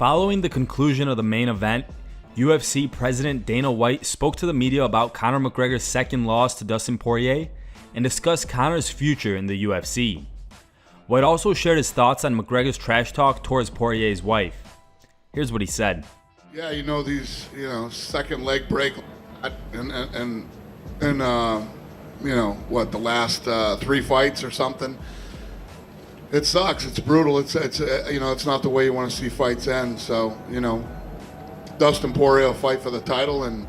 Following the conclusion of the main event, UFC President Dana White spoke to the media about Conor McGregor's second loss to Dustin Poirier and discussed Conor's future in the UFC. White also shared his thoughts on McGregor's trash talk towards Poirier's wife. Here's what he said. Yeah, these, second leg break and the last 3 fights or something. It sucks. It's brutal. It's not the way you want to see fights end. So, Dustin Poirier will fight for the title, and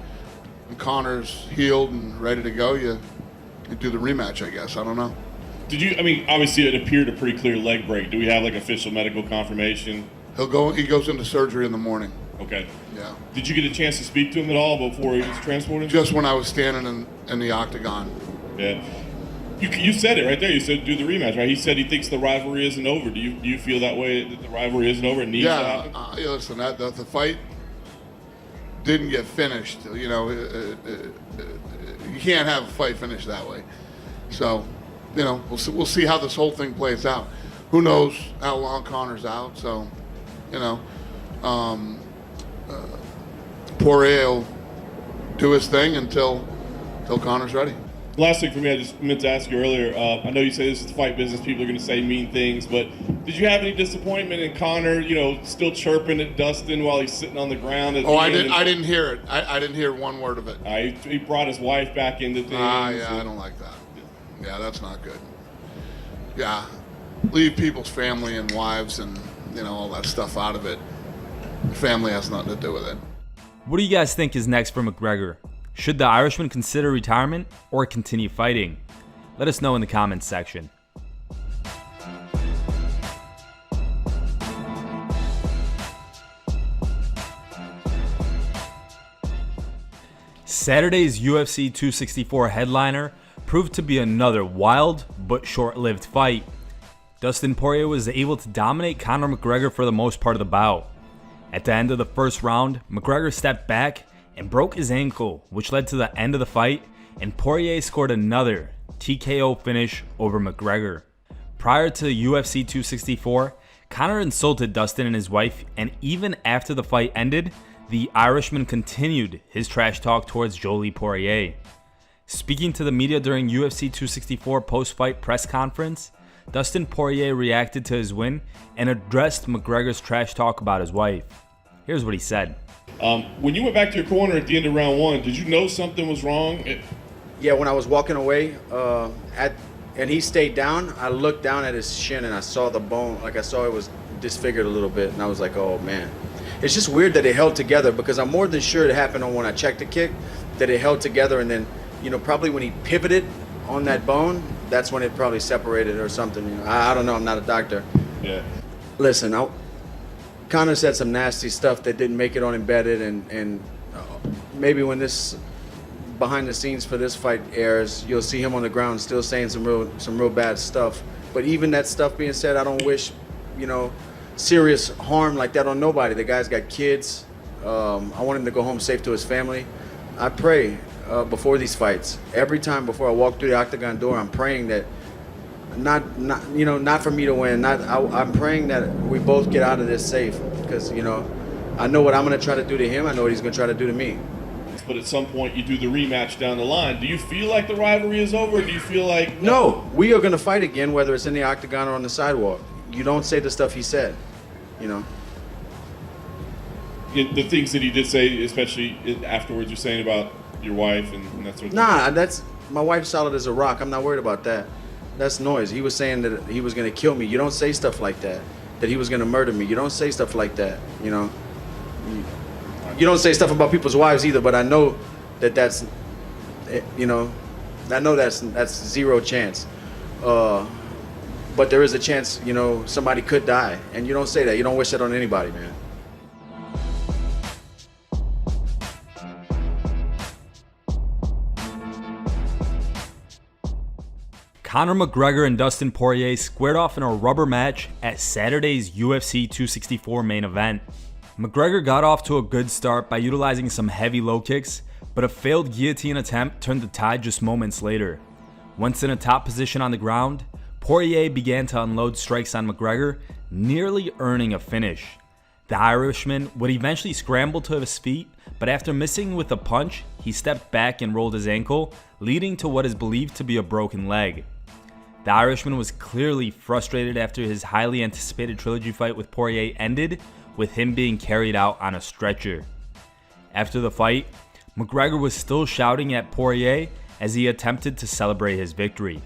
Conor's healed and ready to go. You do the rematch, I guess. I don't know. Obviously it appeared a pretty clear leg break. Do we have official medical confirmation? He goes into surgery in the morning. Okay. Yeah. Did you get a chance to speak to him at all before he was transported? Just when I was standing in the octagon. Yeah. You said it right there. You said do the rematch, right? He said he thinks the rivalry isn't over. Do you feel that way, that the rivalry isn't over? It needs to happen? Listen, the fight didn't get finished. You can't have a fight finished that way. So, we'll see how this whole thing plays out. Who knows how long Conor's out? So, Poirier will do his thing until Conor's ready. Last thing for me, I just meant to ask you earlier. I know you say this is the fight business. People are going to say mean things, but did you have any disappointment in Conor, still chirping at Dustin while he's sitting on the ground? I didn't hear it. I didn't hear one word of it. He brought his wife back into things. Yeah, I don't like that. Yeah, that's not good. Yeah, leave people's family and wives and all that stuff out of it. The family has nothing to do with it. What do you guys think is next for McGregor? Should the Irishman consider retirement or continue fighting? Let us know in the comments section. Saturday's UFC 264 headliner proved to be another wild but short-lived fight. Dustin Poirier was able to dominate Conor McGregor for the most part of the bout. At the end of the first round, McGregor stepped back and broke his ankle, which led to the end of the fight, and Poirier scored another TKO finish over McGregor. Prior to UFC 264, Conor insulted Dustin and his wife, and even after the fight ended, the Irishman continued his trash talk towards Jolie Poirier. Speaking to the media during UFC 264 post-fight press conference, Dustin Poirier reacted to his win and addressed McGregor's trash talk about his wife. Here's what he said. When you went back to your corner at the end of round 1, did you know something was wrong? Yeah, when I was walking away, and he stayed down, I looked down at his shin and I saw the bone, I saw it was disfigured a little bit, and I was like, oh man. It's just weird that it held together, because I'm more than sure it happened on when I checked the kick, that it held together, and then, probably when he pivoted on that bone, that's when it probably separated or something. I don't know, I'm not a doctor. Yeah. Listen, Conor said some nasty stuff that didn't make it on Embedded, and maybe when this behind the scenes for this fight airs, you'll see him on the ground still saying some real bad stuff. But even that stuff being said, I don't wish, serious harm like that on nobody. The guy's got kids. I want him to go home safe to his family. I pray before these fights. Every time before I walk through the octagon door, I'm praying that not for me to win. I'm praying that we both get out of this safe, because I know what I'm going to try to do to him. I know what he's going to try to do to me. But at some point, you do the rematch down the line. Do you feel like the rivalry is over? Or do you feel like no? We are going to fight again, whether it's in the octagon or on the sidewalk. You don't say the stuff he said, The things that he did say, especially afterwards, you're saying about your wife and that sort of thing. Nah, that's my wife's solid as a rock. I'm not worried about that. That's noise. He was saying that he was going to kill me. You don't say stuff like that. That he was going to murder me. You don't say stuff like that. You don't say stuff about people's wives either. But I know that's I know that's zero chance. But there is a chance, somebody could die, and you don't say that. You don't wish that on anybody, man. Conor McGregor and Dustin Poirier squared off in a rubber match at Saturday's UFC 264 main event. McGregor got off to a good start by utilizing some heavy low kicks, but a failed guillotine attempt turned the tide just moments later. Once in a top position on the ground, Poirier began to unload strikes on McGregor, nearly earning a finish. The Irishman would eventually scramble to his feet, but after missing with a punch, he stepped back and rolled his ankle, leading to what is believed to be a broken leg. The Irishman was clearly frustrated after his highly anticipated trilogy fight with Poirier ended, with him being carried out on a stretcher. After the fight, McGregor was still shouting at Poirier as he attempted to celebrate his victory.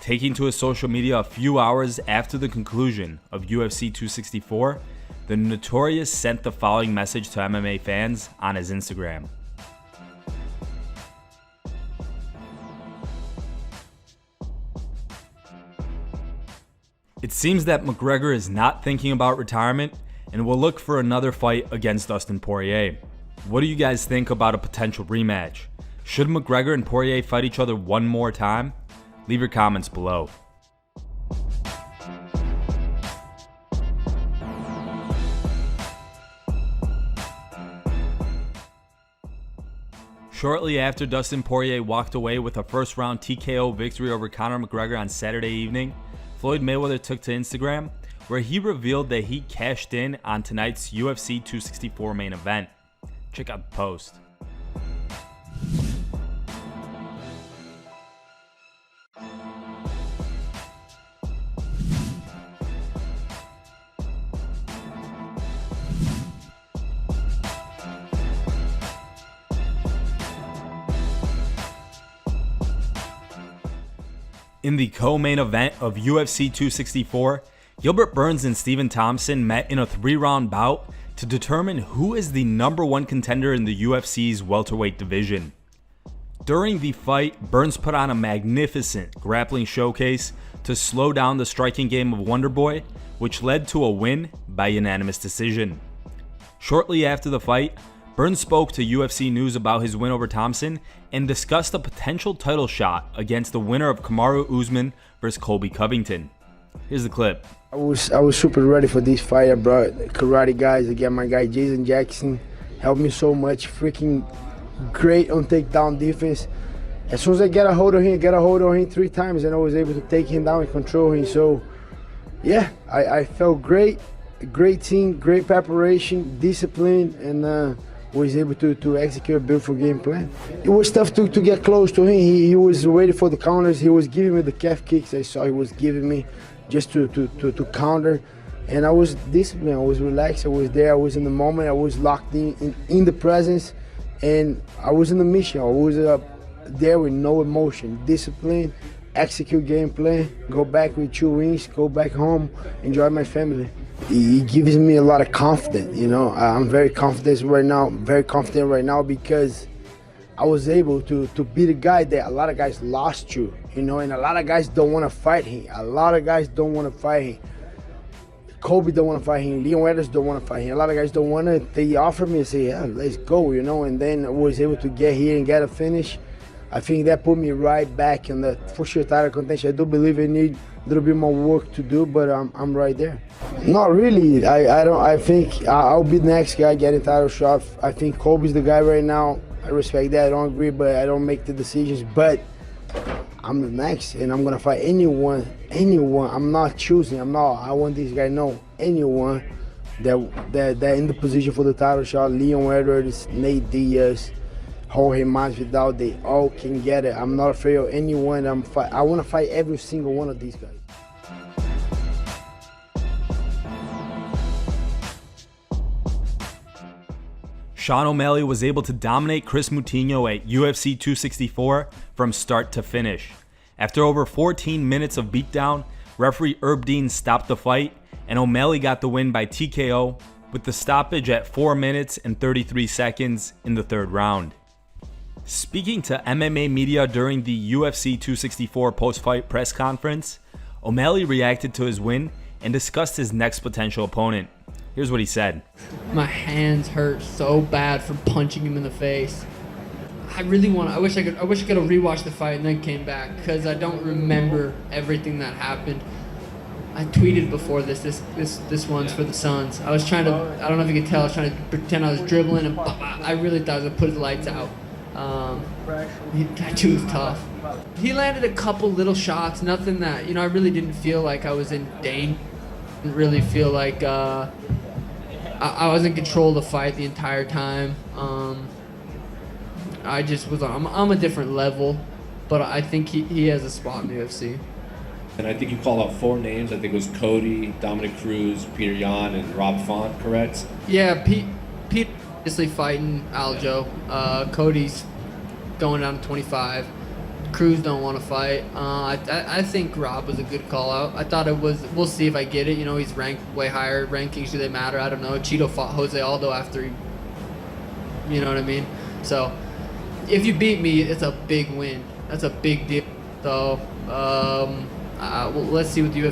Taking to his social media a few hours after the conclusion of UFC 264, the Notorious sent the following message to MMA fans on his Instagram. It seems that McGregor is not thinking about retirement and will look for another fight against Dustin Poirier. What do you guys think about a potential rematch? Should McGregor and Poirier fight each other one more time? Leave your comments below. Shortly after Dustin Poirier walked away with a first-round TKO victory over Conor McGregor on Saturday evening, Floyd Mayweather took to Instagram, where he revealed that he cashed in on tonight's UFC 264 main event. Check out the post. In the co-main event of UFC 264, Gilbert Burns and Stephen Thompson met in a 3-round bout to determine who is the #1 contender in the UFC's welterweight division. During the fight, Burns put on a magnificent grappling showcase to slow down the striking game of Wonderboy, which led to a win by unanimous decision. Shortly after the fight, Burns spoke to UFC News about his win over Thompson and discussed a potential title shot against the winner of Kamaru Usman versus Colby Covington. Here's the clip. I was super ready for this fight. I brought karate guys. I got my guy Jason Jackson. Helped me so much. Freaking great on takedown defense. As soon as I got a hold of him 3 times, and I was able to take him down and control him. So, yeah, I felt great. Great team, great preparation, discipline, and was able to execute a beautiful game plan. It was tough to get close to him. He was waiting for the counters. He was giving me the calf kicks I saw he was giving me just to counter. And I was disciplined, I was relaxed, I was there, I was in the moment, I was locked in the presence, and I was in the mission. I was there with no emotion, discipline, execute game plan, go back with 2 wins, go back home, enjoy my family. It gives me a lot of confidence, you know. I'm very confident right now because I was able to beat a guy that a lot of guys lost to, you know, and a lot of guys don't want to fight him. Kobe don't want to fight him. Leon Edwards don't want to fight him. A lot of guys don't want to. They offered me and say, yeah, let's go, you know, and then I was able to get here and get a finish. I think that put me right back in the for sure title contention. I do believe I need a little bit more work to do, but I'm right there. Not really. I think I'll be the next guy getting title shot. I think Kobe's the guy right now. I respect that. I don't agree, but I don't make the decisions. But I'm the next, and I'm gonna fight anyone. I'm not choosing. I want this guy. No, anyone that in the position for the title shot. Leon Edwards, Nate Diaz, Jorge Masvidal, they all can get it. I'm not afraid of anyone. I want to fight every single one of these guys. Sean O'Malley was able to dominate Chris Moutinho at UFC 264 from start to finish. After over 14 minutes of beatdown, referee Herb Dean stopped the fight, and O'Malley got the win by TKO with the stoppage at 4 minutes and 33 seconds in the 3rd round. Speaking to MMA media during the UFC 264 post-fight press conference, O'Malley reacted to his win and discussed his next potential opponent. Here's what he said. My hands hurt so bad from punching him in the face. I wish I could have rewatched the fight and then came back, because I don't remember everything that happened. I tweeted before this one's for the Suns. I was trying to, I don't know if you can tell, I was trying to pretend I was dribbling, and I really thought I was going to put his lights out. That dude was tough. He landed a couple little shots, nothing that, I really didn't feel like I was in danger. Didn't really feel like I was in control of the fight the entire time. I just was I'm a different level, but I think he has a spot in the UFC. And I think you called out 4 names. I think it was Cody, Dominic Cruz, Peter Yan, and Rob Font, correct? Yeah, Pete obviously fighting Aljo. Cody's going down to 25. Cruz don't want to fight. I think Rob was a good call out. I thought it was. We'll see if I get it. You know, he's ranked way higher. Rankings, do they matter? I don't know. Cheeto fought Jose Aldo after he. You know what I mean? So, if you beat me, it's a big win. That's a big deal. So, well, let's see what the UFC.